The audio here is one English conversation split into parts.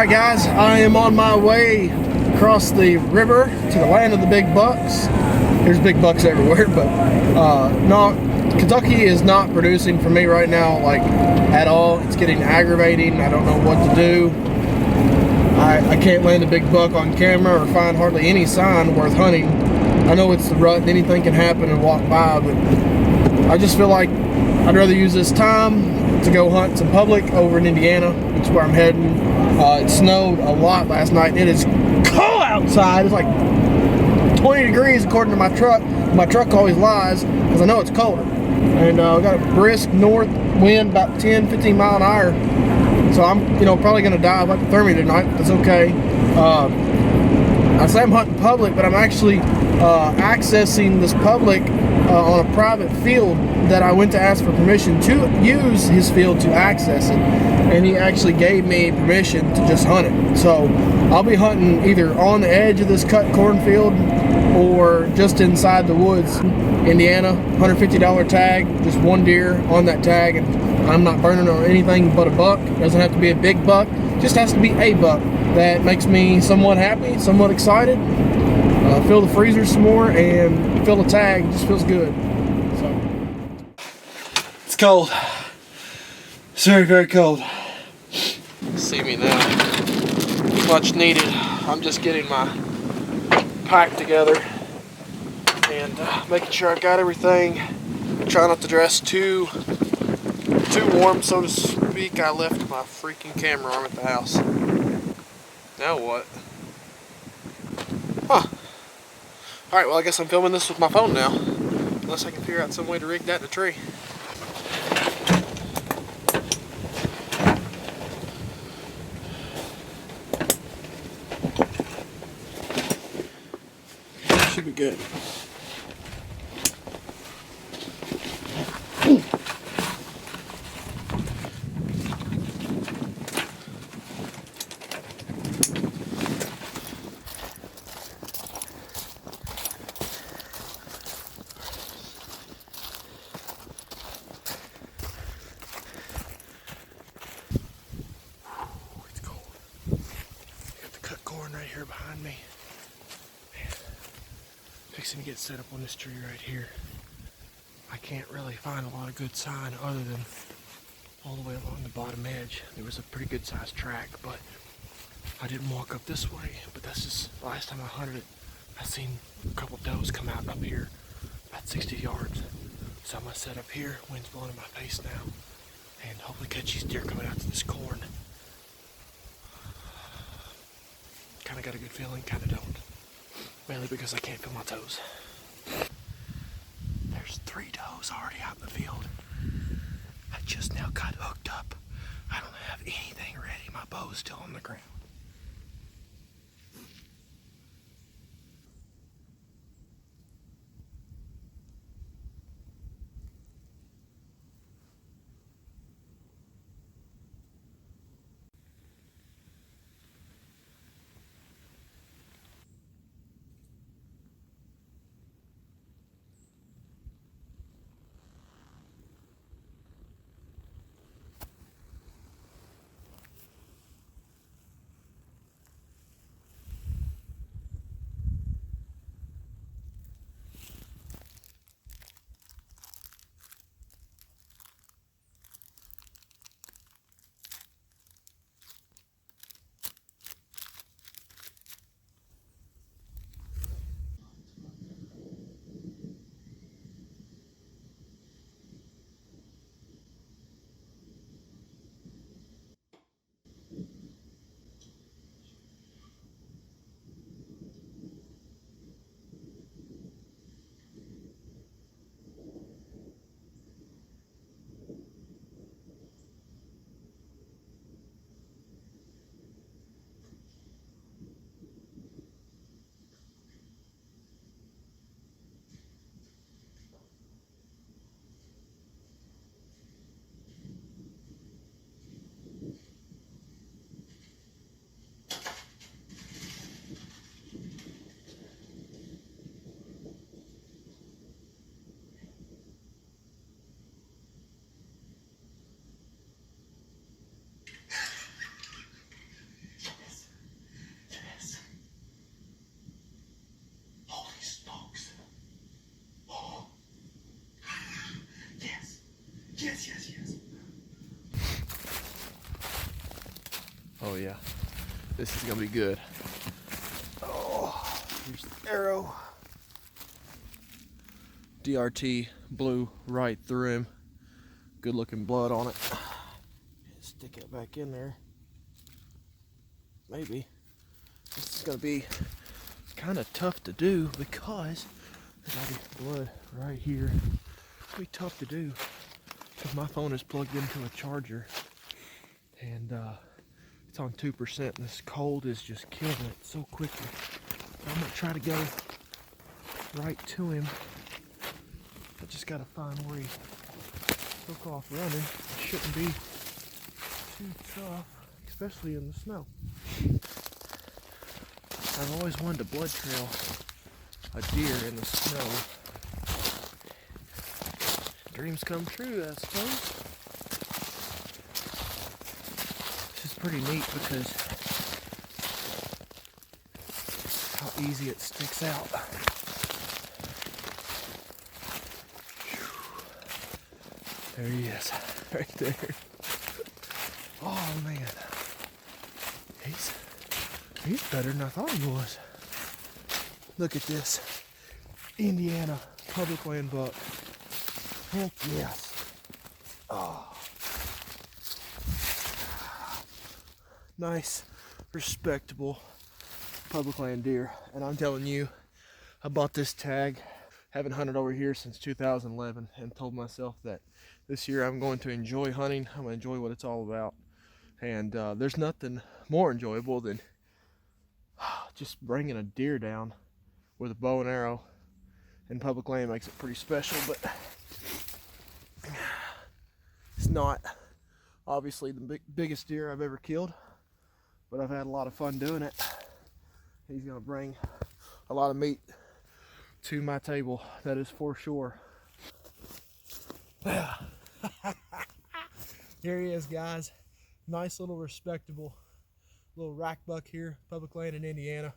Alright guys, I am on my way across the river to the land of the big bucks. There's big bucks everywhere, but no, Kentucky is not producing for me right now, like, at all. It's getting aggravating. I don't know what to do. I can't land a big buck on camera or find hardly any sign worth hunting. I know it's the rut and anything can happen and walk by, but I just feel like I'd rather use this time to go hunt some public over in Indiana, which is where I'm heading. It snowed a lot last night. It is cold outside. It's like 20 degrees according to my truck. My truck always lies because I know it's colder. And I got a brisk north wind, about 10-15 mile an hour. So I'm, probably gonna die of hypothermia tonight, but that's okay. I say I'm hunting public, but I'm actually accessing this public on a private field that I went to ask for permission to use his field to access it, and he actually gave me permission to just hunt it. So I'll be hunting either on the edge of this cut cornfield or just inside the woods. Indiana, $150 tag, just one deer on that tag, and I'm not burning on anything but a buck. Doesn't have to be a big buck, just has to be a buck. That makes me somewhat happy, somewhat excited. Fill the freezer some more and fill the tag. Just feels good. So it's cold. It's very, very cold. See me now. Much needed. I'm just getting my pack together and making sure I've got everything. Try not to dress too warm, so to speak. I left my freaking camera arm at the house. Now what? Huh. Alright, well I guess I'm filming this with my phone now. Unless I can figure out some way to rig that in a tree. Should be good. Right here behind me. Man, fixing to get set up on this tree right here. I can't really find a lot of good sign other than all the way along the bottom edge. There was a pretty good sized tract, but I didn't walk up this way. But that's just the last time I hunted it. I seen a couple does come out up here about 60 yards. So I'm gonna set up here. Wind's blowing in my face now, and hopefully catch these deer coming out to this corn. Kind of got a good feeling, kind of don't. Mainly because I can't feel my toes. There's 3 does already out in the field. I just now got hooked up. I don't have anything ready. My bow's still on the ground. Oh yeah, this is gonna be good. Oh, here's the arrow. DRT blew right through him. Good looking blood on it. Stick it back in there. Maybe. This is gonna be kind of tough to do because there's already blood right here. It'll be tough to do because my phone is plugged into a charger and it's on 2% and this cold is just killing it so quickly. So I'm gonna try to go right to him. I just gotta find where he took off running. It shouldn't be too tough, especially in the snow. I've always wanted to blood trail a deer in the snow. Dreams come true, I suppose. This is pretty neat because how easy it sticks out. There he is, right there. Oh man, he's better than I thought he was. Look at this, Indiana public land buck. Heck yes. Oh, nice, respectable public land deer. And I'm telling you, I bought this tag, haven't hunted over here since 2011, and told myself that this year I'm going to enjoy hunting. I'm going to enjoy what it's all about. And there's nothing more enjoyable than just bringing a deer down with a bow and arrow. And public land makes it pretty special, but it's not obviously the biggest deer I've ever killed, but I've had a lot of fun doing it. He's going to bring a lot of meat to my table, that is for sure. Here he is, guys. Nice little respectable little rack buck here, public land in Indiana,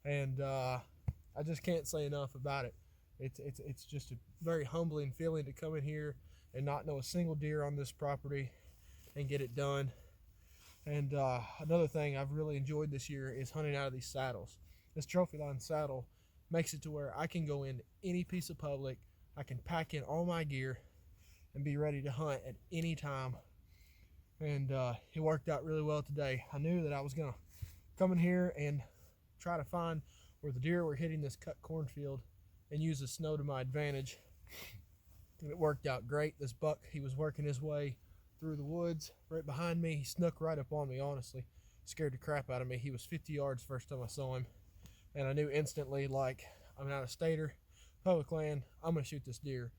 and I just can't say enough about it. It's just a very humbling feeling to come in here and not know a single deer on this property and get it done. And another thing I've really enjoyed this year is hunting out of these saddles. This trophy line saddle makes it to where I can go in any piece of public, I can pack in all my gear and be ready to hunt at any time. And it worked out really well today. I knew that I was gonna come in here and try to find where the deer were hitting this cut cornfield and use the snow to my advantage. And it worked out great. This buck, he was working his way through the woods right behind me. He snuck right up on me, honestly. Scared the crap out of me. He was 50 yards first time I saw him. And I knew instantly, like, I'm not a stater, public land, I'm gonna shoot this deer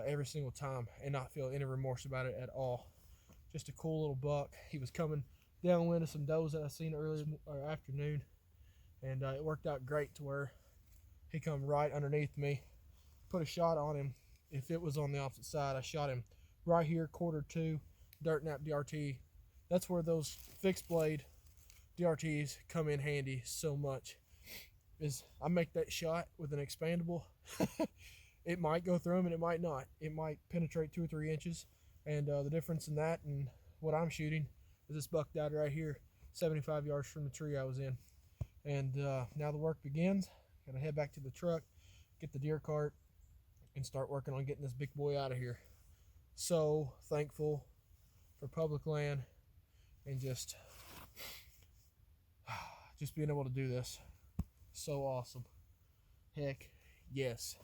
every single time and not feel any remorse about it at all. Just a cool little buck. He was coming downwind of some does that I seen early afternoon, and it worked out great to where he come right underneath me. Put a shot on him. If it was on the opposite side, I shot him right here, Q2, dirt nap DRT. That's where those fixed blade DRTs come in handy so much. Is I make that shot with an expandable. It might go through him and it might not. It might penetrate 2 or 3 inches. And the difference in that and what I'm shooting is this buck died right here, 75 yards from the tree I was in. And now the work begins. Gotta head back to the truck, get the deer cart, and start working on getting this big boy out of here. So thankful for public land and just being able to do this. So awesome. Heck yes.